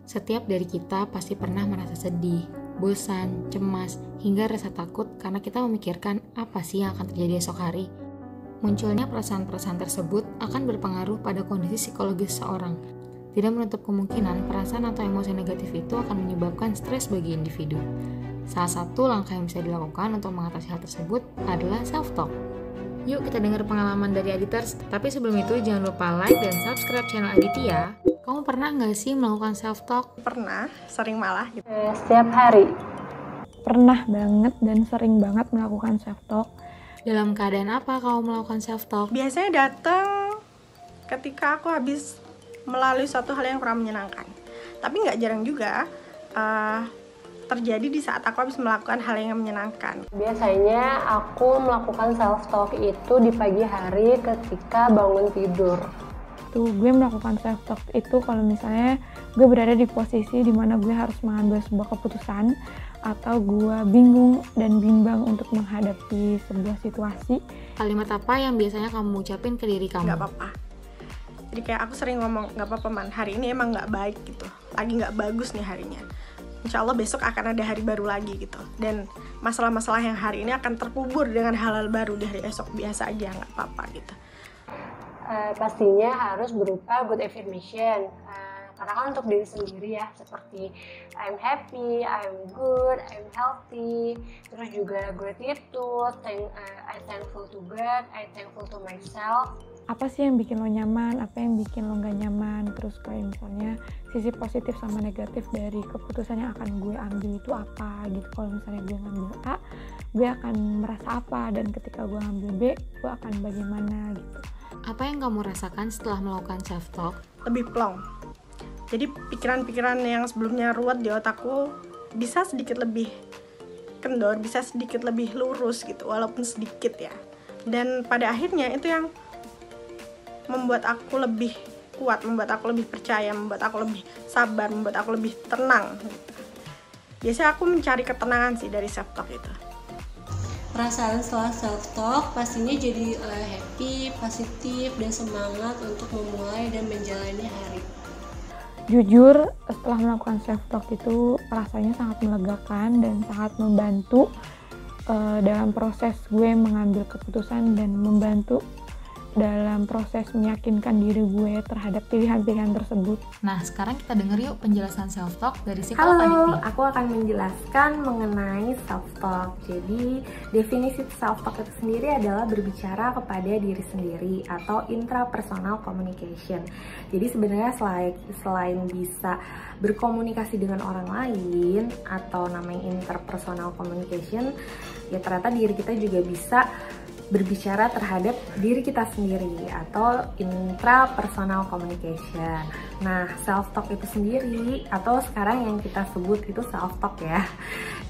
Setiap dari kita pasti pernah merasa sedih, bosan, cemas, hingga rasa takut karena kita memikirkan apa sih yang akan terjadi esok hari. Munculnya perasaan-perasaan tersebut akan berpengaruh pada kondisi psikologis seseorang. Tidak menutup kemungkinan perasaan atau emosi negatif itu akan menyebabkan stres bagi individu. Salah satu langkah yang bisa dilakukan untuk mengatasi hal tersebut adalah self-talk. Yuk kita dengar pengalaman dari Aditers, tapi sebelum itu jangan lupa like dan subscribe channel Aditya. Kamu pernah nggak sih melakukan self-talk? Pernah, sering malah gitu. Setiap hari. Pernah banget dan sering banget melakukan self-talk. Dalam keadaan apa kamu melakukan self-talk? Biasanya datang ketika aku habis melalui suatu hal yang kurang menyenangkan. Tapi nggak jarang juga terjadi di saat aku habis melakukan hal yang menyenangkan. Biasanya aku melakukan self-talk itu di pagi hari ketika bangun tidur. Gue melakukan self-talk itu kalau misalnya gue berada di posisi dimana gue harus mengambil sebuah keputusan atau gue bingung dan bimbang untuk menghadapi sebuah situasi. Kalimat apa yang biasanya kamu ucapin ke diri kamu? Gak apa-apa. Jadi kayak aku sering ngomong, gak apa-apa man, hari ini emang gak baik gitu, lagi gak bagus nih harinya. Insya Allah besok akan ada hari baru lagi gitu. Dan masalah-masalah yang hari ini akan terkubur dengan hal-hal baru di hari esok, biasa aja, gak apa-apa gitu. Pastinya harus berupa good affirmation, karena kan untuk diri sendiri ya, seperti I'm happy, I'm good, I'm healthy, terus juga gratitude, I thankful to God, I thankful to myself. Apa sih yang bikin lo nyaman, apa yang bikin lo gak nyaman, terus kayak misalnya sisi positif sama negatif dari keputusan yang akan gue ambil itu apa gitu. Kalau misalnya gue ngambil A, gue akan merasa apa, dan ketika gue ngambil B, gue akan bagaimana gitu. Apa yang kamu rasakan setelah melakukan self-talk? Lebih plong. Jadi pikiran-pikiran yang sebelumnya ruwet di otakku bisa sedikit lebih kendor, bisa sedikit lebih lurus gitu, walaupun sedikit ya. Dan pada akhirnya itu yang membuat aku lebih kuat, membuat aku lebih percaya, membuat aku lebih sabar, membuat aku lebih tenang gitu. Biasanya aku mencari ketenangan sih dari self-talk itu. Perasaan setelah self-talk pastinya jadi happy, positif, dan semangat untuk memulai dan menjalani hari. Jujur, setelah melakukan self-talk itu rasanya sangat melegakan dan sangat membantu dalam proses gue mengambil keputusan dan membantu dalam proses meyakinkan diri gue terhadap pilihan-pilihan tersebut. Nah, sekarang kita denger yuk penjelasan self-talk dari psikolog Aditya. Halo, aku akan menjelaskan mengenai self-talk. Jadi, definisi self-talk itu sendiri adalah berbicara kepada diri sendiri atau intrapersonal communication. Jadi sebenarnya selain bisa berkomunikasi dengan orang lain atau namanya interpersonal communication, ya ternyata diri kita juga bisa berbicara terhadap diri kita sendiri atau intrapersonal communication. Nah, self-talk itu sendiri atau sekarang yang kita sebut itu self-talk ya.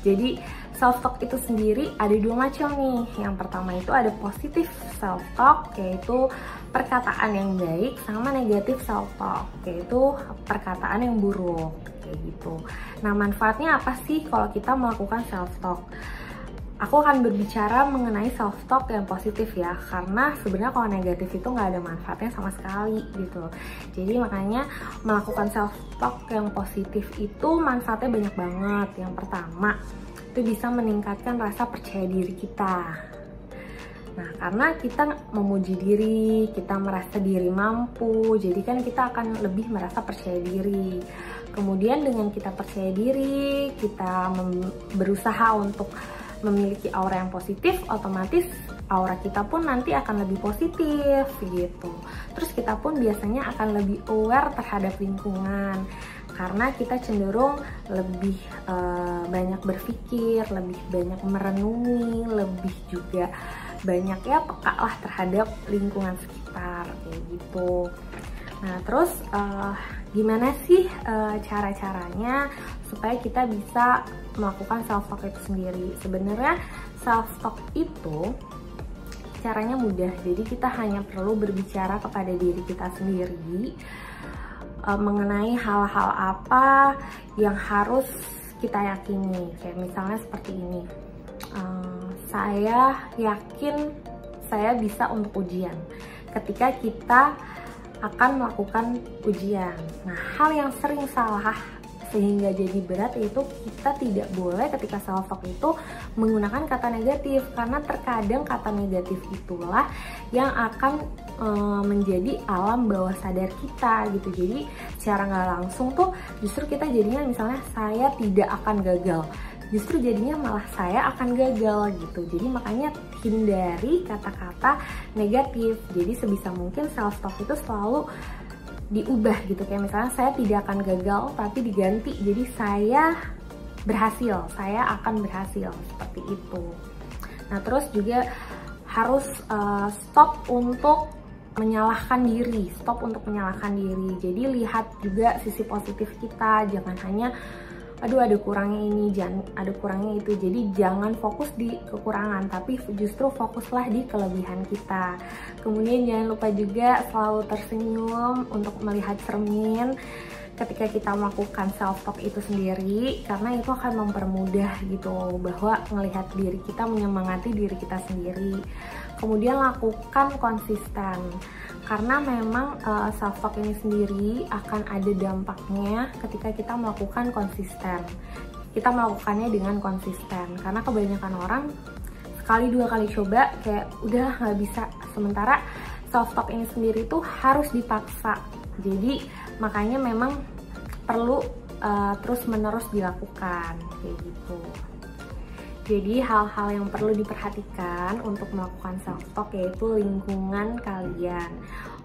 Jadi, self-talk itu sendiri ada dua macam nih. Yang pertama itu ada positif self-talk, yaitu perkataan yang baik, sama negatif self-talk, yaitu perkataan yang buruk, kayak gitu. Nah, manfaatnya apa sih kalau kita melakukan self-talk? Aku akan berbicara mengenai self-talk yang positif ya, karena sebenarnya kalau negatif itu nggak ada manfaatnya sama sekali gitu. Jadi makanya melakukan self-talk yang positif itu manfaatnya banyak banget. Yang pertama, itu bisa meningkatkan rasa percaya diri kita. Nah, karena kita memuji diri, kita merasa diri mampu, jadi kan kita akan lebih merasa percaya diri. Kemudian dengan kita percaya diri, kita berusaha untuk memiliki aura yang positif, otomatis aura kita pun nanti akan lebih positif gitu. Terus kita pun biasanya akan lebih aware terhadap lingkungan karena kita cenderung lebih banyak berpikir, lebih banyak merenungi, lebih juga banyak ya peka lah terhadap lingkungan sekitar kayak gitu. Nah, terus gimana sih cara-caranya supaya kita bisa melakukan self-talk itu sendiri? Sebenarnya self-talk itu caranya mudah. Jadi kita hanya perlu berbicara kepada diri kita sendiri mengenai hal-hal apa yang harus kita yakini. Kayak misalnya seperti ini. Saya yakin saya bisa untuk ujian. Ketika kita akan melakukan ujian. Nah, hal yang sering salah sehingga jadi berat, yaitu kita tidak boleh ketika self talk itu menggunakan kata negatif, karena terkadang kata negatif itulah yang akan menjadi alam bawah sadar kita gitu. Jadi secara nggak langsung tuh justru kita jadinya misalnya saya tidak akan gagal, justru jadinya malah saya akan gagal gitu. Jadi makanya hindari kata-kata negatif. Jadi sebisa mungkin self talk itu selalu diubah gitu, kayak misalnya saya tidak akan gagal tapi diganti jadi saya berhasil, saya akan berhasil, seperti itu. Nah terus juga harus stop untuk menyalahkan diri, jadi lihat juga sisi positif kita, jangan hanya aduh ada kurangnya ini, jangan ada kurangnya itu. Jadi jangan fokus di kekurangan, tapi justru fokuslah di kelebihan kita. Kemudian jangan lupa juga selalu tersenyum untuk melihat cermin ketika kita melakukan self talk itu sendiri, karena itu akan mempermudah gitu bahwa melihat diri kita, menyemangati diri kita sendiri. Kemudian lakukan konsisten, karena memang self talk ini sendiri akan ada dampaknya ketika kita melakukan konsisten. Kita melakukannya dengan konsisten, karena kebanyakan orang sekali dua kali coba kayak udah nggak bisa, sementara self talk ini sendiri tuh harus dipaksa. Jadi makanya memang perlu terus menerus dilakukan kayak gitu. Jadi hal-hal yang perlu diperhatikan untuk melakukan self talk yaitu lingkungan kalian.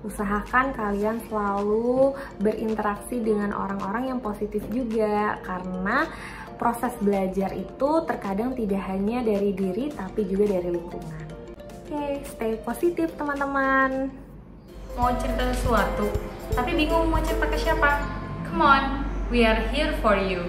Usahakan kalian selalu berinteraksi dengan orang-orang yang positif juga, karena proses belajar itu terkadang tidak hanya dari diri tapi juga dari lingkungan. Oke, stay positif teman-teman. Mau cerita sesuatu, tapi bingung mau cerita ke siapa? Come on, we are here for you.